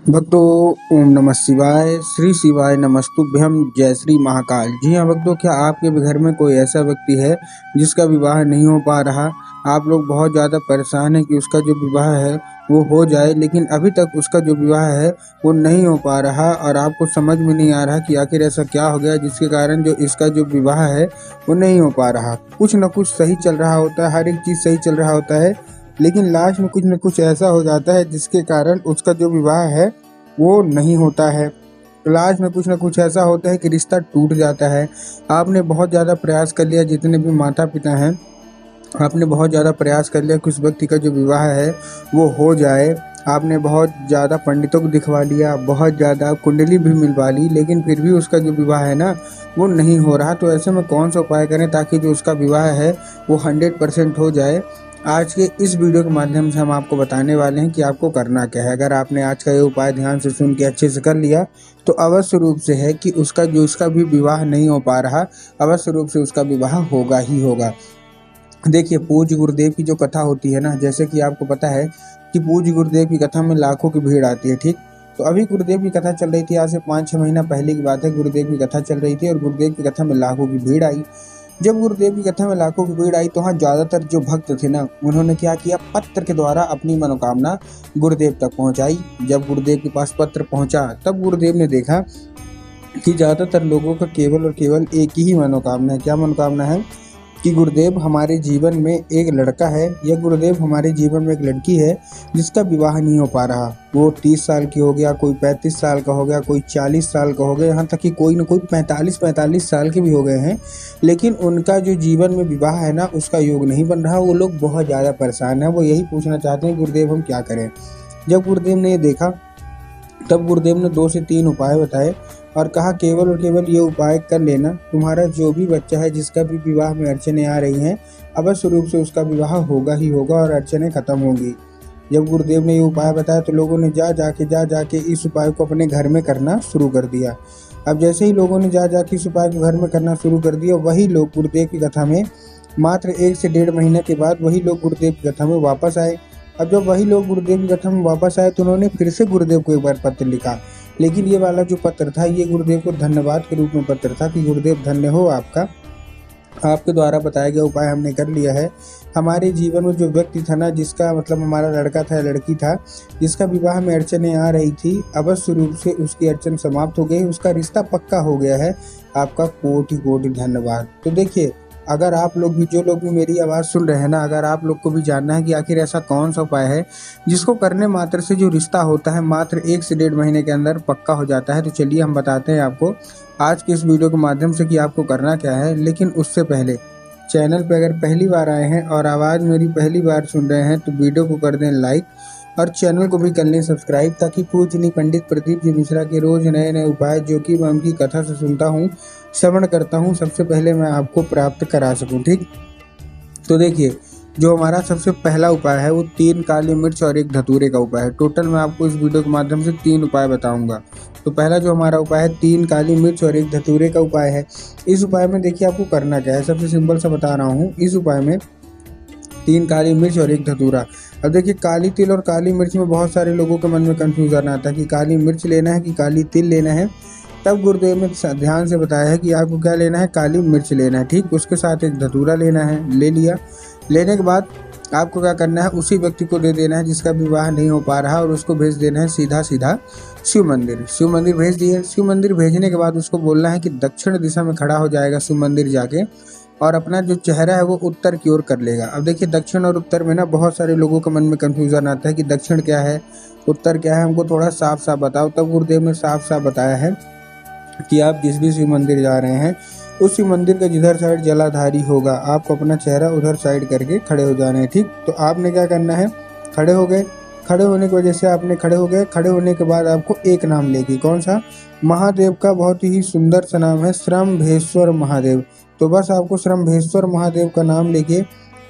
भक्तों, ओम नमः शिवाय। श्री शिवाय नमस्तुभ्यम। जय श्री महाकाल। जी हाँ भक्तों, क्या आपके भी घर में कोई ऐसा व्यक्ति है जिसका विवाह नहीं हो पा रहा? आप लोग बहुत ज़्यादा परेशान हैं कि उसका जो विवाह है वो हो जाए, लेकिन अभी तक उसका जो विवाह है वो नहीं हो पा रहा और आपको समझ में नहीं आ रहा कि आखिर ऐसा क्या हो गया जिसके कारण जो इसका जो विवाह है वो नहीं हो पा रहा। कुछ न कुछ सही चल रहा होता है, हर एक चीज़ सही चल रहा होता है, लेकिन लास्ट में कुछ न कुछ ऐसा हो जाता है जिसके कारण उसका जो विवाह है वो नहीं होता है। लास्ट में कुछ न कुछ ऐसा होता है कि रिश्ता टूट जाता है। आपने बहुत ज़्यादा प्रयास कर लिया, जितने भी माता पिता हैं आपने बहुत ज़्यादा प्रयास कर लिया कि उस व्यक्ति का जो विवाह है वो हो जाए। आपने बहुत ज़्यादा पंडितों को दिखवा लिया, बहुत ज़्यादा कुंडली भी मिलवा ली, लेकिन फिर भी उसका जो विवाह है ना वो नहीं हो रहा। तो ऐसे में कौन सा उपाय करें ताकि जो उसका विवाह है वो 100% हो जाए? आज के इस वीडियो के माध्यम से हम आपको बताने वाले हैं कि आपको करना क्या है। अगर आपने आज का ये उपाय ध्यान से सुन के अच्छे से कर लिया तो अवश्य रूप से है कि उसका भी विवाह नहीं हो पा रहा, अवश्य रूप से उसका विवाह होगा ही होगा। देखिए, पूज्य गुरुदेव की जो कथा होती है ना, जैसे कि आपको पता है कि पूज्य गुरुदेव की कथा में लाखों की भीड़ आती है, ठीक? तो अभी गुरुदेव की कथा चल रही थी, आज से 5-6 महीना पहले की बात है। गुरुदेव की कथा चल रही थी और गुरुदेव की कथा में लाखों की भीड़ आई। जब गुरुदेव की कथा में लाखों की भीड़ आई तो वहाँ ज़्यादातर जो भक्त थे ना, उन्होंने क्या किया, पत्र के द्वारा अपनी मनोकामना गुरुदेव तक पहुँचाई। जब गुरुदेव के पास पत्र पहुँचा तब गुरुदेव ने देखा कि ज़्यादातर लोगों का केवल और केवल एक ही मनोकामना है। क्या मनोकामना है? कि गुरुदेव, हमारे जीवन में एक लड़का है, या गुरुदेव हमारे जीवन में एक लड़की है जिसका विवाह नहीं हो पा रहा। वो 30 साल की हो गया, कोई 35 साल का हो गया, कोई 40 साल का हो गया, यहाँ तक कि कोई न कोई 45 साल के भी हो गए हैं, लेकिन उनका जो जीवन में विवाह है ना उसका योग नहीं बन रहा। वो लोग बहुत ज़्यादा परेशान हैं, वो यही पूछना चाहते हैं गुरुदेव हम क्या करें। जब गुरुदेव ने ये देखा तब गुरुदेव ने 2 से 3 उपाय बताए और कहा, केवल और केवल ये उपाय कर लेना, तुम्हारा जो भी बच्चा है जिसका भी विवाह में अड़चने आ रही हैं, अवश्य रूप से उसका विवाह होगा ही होगा और अड़चने खत्म होंगी। जब गुरुदेव ने ये उपाय बताया तो लोगों ने जा जाके इस उपाय को अपने घर में करना शुरू कर दिया। अब जैसे ही लोगों ने जा जाके इस उपाय को घर में करना शुरू कर दिया, वही लोग गुरुदेव की कथा में मात्र 1 से 1.5 महीने के बाद वही लोग गुरुदेव की कथा में वापस आए। अब जब वही लोग गुरुदेव की कथा में वापस आए तो उन्होंने फिर से गुरुदेव को एक बार पत्र लिखा, लेकिन ये वाला जो पत्र था ये गुरुदेव को धन्यवाद के रूप में पत्र था कि गुरुदेव धन्य हो आपका, आपके द्वारा बताया गया उपाय हमने कर लिया है। हमारे जीवन में जो व्यक्ति था ना, जिसका मतलब हमारा लड़का था या लड़की था, जिसका विवाह में अड़चने आ रही थी, अवश्य रूप से उसकी अड़चन समाप्त हो गई, उसका रिश्ता पक्का हो गया है। आपका कोटि कोटि धन्यवाद। तो देखिए, अगर आप लोग भी, जो लोग भी मेरी आवाज़ सुन रहे हैं ना, अगर आप लोग को भी जानना है कि आखिर ऐसा कौन सा उपाय है जिसको करने मात्र से जो रिश्ता होता है मात्र 1 से 1.5 महीने के अंदर पक्का हो जाता है, तो चलिए हम बताते हैं आपको आज के इस वीडियो के माध्यम से कि आपको करना क्या है। लेकिन उससे पहले चैनल पर अगर पहली बार आए हैं और आवाज़ मेरी पहली बार सुन रहे हैं तो वीडियो को कर दें लाइक और चैनल को भी कर लें सब्सक्राइब, ताकि पूजनीय पंडित प्रदीप जी मिश्रा के रोज़ नए नए उपाय जो कि मैं उनकी कथा से सुनता हूँ, श्रवण करता हूँ, सबसे पहले मैं आपको प्राप्त करा सकूँ, ठीक? तो देखिए, जो हमारा सबसे पहला उपाय है वो 3 काली मिर्च और 1 धतूरे का उपाय है। टोटल मैं आपको इस वीडियो के माध्यम से 3 उपाय बताऊंगा। तो पहला जो हमारा उपाय है 3 काली मिर्च और 1 धतूरे का उपाय है। इस उपाय में देखिए आपको करना क्या है, सबसे सिंपल सा बता रहा हूँ। इस उपाय में 3 काली मिर्च और 1 धतूरा। अब देखिए, काली तिल और काली मिर्च में बहुत सारे लोगों के मन में कन्फ्यूजन आता है कि काली मिर्च लेना है कि काली तिल लेना है। तब गुरुदेव ने ध्यान से बताया है कि आपको क्या लेना है, काली मिर्च लेना है, ठीक? उसके साथ 1 धतूरा लेना है, ले लिया। लेने के बाद आपको क्या करना है, उसी व्यक्ति को दे देना है जिसका विवाह नहीं हो पा रहा और उसको भेज देना है सीधा सीधा शिव मंदिर। शिव मंदिर भेज दिए। शिव मंदिर भेजने के बाद उसको बोलना है कि दक्षिण दिशा में खड़ा हो जाएगा शिव मंदिर जाके, और अपना जो चेहरा है वो उत्तर की ओर कर लेगा। अब देखिए, दक्षिण और उत्तर में ना बहुत सारे लोगों के मन में कन्फ्यूजन आता है कि दक्षिण क्या है, उत्तर क्या है, हमको थोड़ा साफ साफ बताओ। तब गुरुदेव ने साफ साफ बताया है कि आप जिस भी शिव मंदिर जा रहे हैं उस शिव मंदिर का जिधर साइड जलाधारी होगा, आपको अपना चेहरा उधर साइड करके खड़े हो जाना है, ठीक? तो आपने क्या करना है, खड़े हो गए। खड़े होने की वजह से आपने खड़े हो गए। खड़े होने के बाद आपको एक नाम लेगी, कौन सा? महादेव का बहुत ही सुंदर सा नाम है, श्रम्भेश्वर महादेव। तो बस आपको श्रम्भेश्वर महादेव का नाम लेके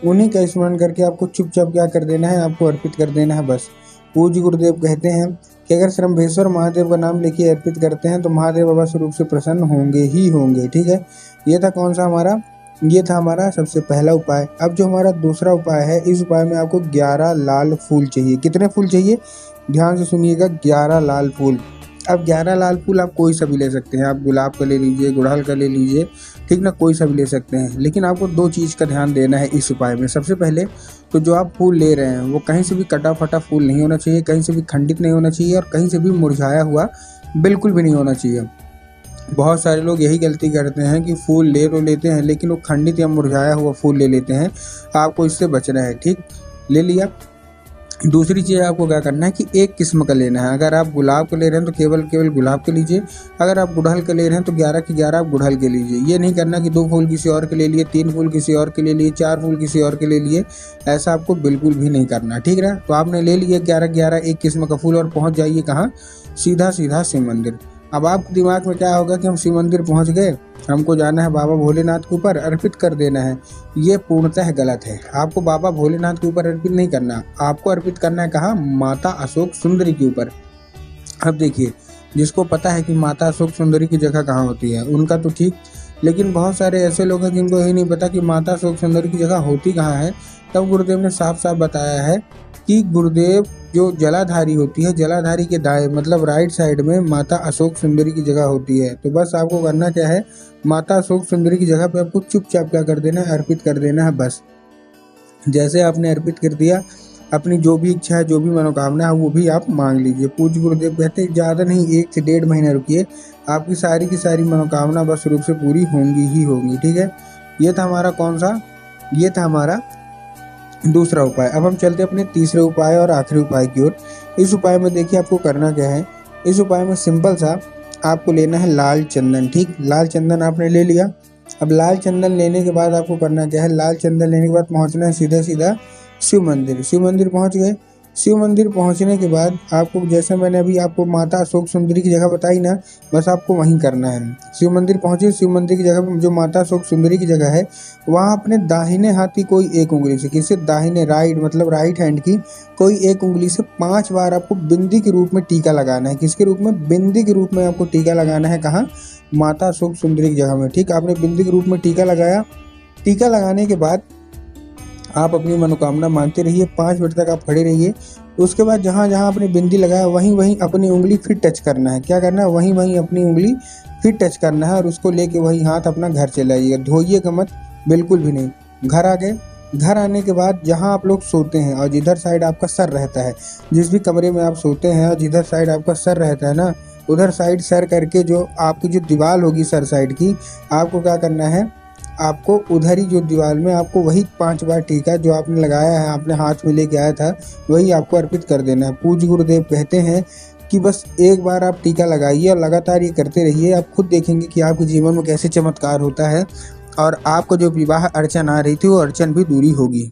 उन्हीं का स्मरण करके आपको चुपचाप क्या कर देना है, आपको अर्पित कर देना है बस। पूज्य गुरुदेव कहते हैं कि अगर श्रम्भेश्वर महादेव का नाम लेके अर्पित करते हैं तो महादेव अवश्य रूप से प्रसन्न होंगे ही होंगे, ठीक है? ये था कौन सा हमारा, ये था हमारा सबसे पहला उपाय। अब जो हमारा दूसरा उपाय है, इस उपाय में आपको 11 लाल फूल चाहिए। कितने फूल चाहिए? ध्यान से सुनिएगा, 11 लाल फूल। अब 11 लाल फूल आप कोई सा भी ले सकते हैं, आप गुलाब का ले लीजिए, गुड़हल का ले लीजिए, ठीक ना, कोई सा भी ले सकते हैं। लेकिन आपको 2 चीज़ का ध्यान देना है इस उपाय में। सबसे पहले तो जो आप फूल ले रहे हैं वो कहीं से भी कटा फटा फूल नहीं होना चाहिए, कहीं से भी खंडित नहीं होना चाहिए और कहीं से भी मुरझाया हुआ बिल्कुल भी नहीं होना चाहिए। बहुत सारे लोग यही गलती करते हैं कि फूल ले तो लेते हैं लेकिन वो खंडित या मुरझाया हुआ फूल ले लेते हैं। आपको इससे बचना है, ठीक, ले लिया। दूसरी चीज़ आपको क्या करना है कि एक किस्म का लेना है। अगर आप गुलाब का ले रहे हैं तो केवल गुलाब के लीजिए। अगर आप गुड़हल के ले रहे हैं तो 11 के 11 आप गुड़हल के लीजिए। ये नहीं करना कि 2 फूल किसी और के ले लिए, 3 फूल किसी और के ले लिए, 4 फूल किसी और के ले लिए। ऐसा आपको बिल्कुल भी नहीं करना, ठीक है। तो आपने ले लिए 11 एक किस्म का फूल और पहुँच जाइए कहाँ, सीधा शिव मंदिर। अब आपके दिमाग में क्या होगा कि हम शिव मंदिर पहुँच गए, हमको जाना है बाबा भोलेनाथ के ऊपर अर्पित कर देना है। ये पूर्णतः गलत है। आपको बाबा भोलेनाथ के ऊपर अर्पित नहीं करना, आपको अर्पित करना है कहाँ, माता अशोक सुंदरी के ऊपर। अब देखिए, जिसको पता है कि माता अशोक सुंदरी की जगह कहाँ होती है उनका तो ठीक, लेकिन बहुत सारे ऐसे लोग हैं जिनको यही नहीं पता कि माता अशोक सुंदरी की जगह होती कहाँ है। तब गुरुदेव ने साफ साफ बताया है कि गुरुदेव जो जलाधारी होती है, जलाधारी के दाएं मतलब राइट साइड में माता अशोक सुंदरी की जगह होती है। तो बस आपको करना क्या है, माता अशोक सुंदरी की जगह पे आपको चुपचाप क्या कर देना है, अर्पित कर देना है बस। जैसे आपने अर्पित कर दिया, अपनी जो भी इच्छा है, जो भी मनोकामना है वो भी आप मांग लीजिए। पूज्य गुरुदेव कहते हैं ज़्यादा नहीं, 1 से 1.5 महीना रुकिए, आपकी सारी की सारी मनोकामना बस रूप से पूरी होंगी ही होंगी, ठीक है। ये था हमारा कौन सा, ये था हमारा दूसरा उपाय। अब हम चलते अपने तीसरे उपाय और आखिरी उपाय की ओर। इस उपाय में देखिए आपको करना क्या है। इस उपाय में सिंपल सा आपको लेना है लाल चंदन, ठीक। लाल चंदन आपने ले लिया। अब लाल चंदन लेने के बाद आपको करना क्या है, लाल चंदन लेने के बाद पहुंचना है सीधा सीधा शिव मंदिर। शिव मंदिर पहुंच गए। शिव मंदिर पहुंचने के बाद आपको, जैसे मैंने अभी आपको माता अशोक सुंदरी की जगह बताई ना, बस आपको वहीं करना है। शिव मंदिर पहुंचे, शिव मंदिर की जगह जो माता अशोक सुंदरी की जगह है वहाँ अपने दाहिने हाथ की कोई एक उंगली से, किससे, दाहिने राइट मतलब राइट हैंड की कोई एक उंगली से 5 बार आपको बिंदी के रूप में टीका लगाना है। किसके रूप में, बिंदी के रूप में आपको टीका लगाना है। कहाँ, माता अशोक सुंदरी की जगह में, ठीक। आपने बिंदी के रूप में टीका लगाया। टीका लगाने के बाद आप अपनी मनोकामना मांगते रहिए, 5 मिनट तक आप खड़े रहिए। उसके बाद जहाँ जहाँ आपने बिंदी लगाया वहीं अपनी उंगली फिर टच करना है। क्या करना है, वहीं अपनी उंगली फिर टच करना है और उसको लेके वही हाथ अपना घर चले आइएगा, धोइएगा मत बिल्कुल भी नहीं। घर आ गए, घर आने के बाद जहाँ आप लोग सोते हैं और जिधर साइड आपका सर रहता है, जिस भी कमरे में आप सोते हैं और जिधर साइड आपका सर रहता है ना, उधर साइड सर करके जो आपकी जो दीवार होगी सर साइड की, आपको क्या करना है, आपको उधर ही जो दीवार में आपको वही 5 बार टीका जो आपने लगाया है, आपने हाथ में लेके आया था, वही आपको अर्पित कर देना है। पूज्य गुरुदेव कहते हैं कि बस एक बार आप टीका लगाइए और लगातार ये करते रहिए, आप खुद देखेंगे कि आपके जीवन में कैसे चमत्कार होता है और आपको जो विवाह अड़चन आ रही थी वो अड़चन भी दूरी होगी।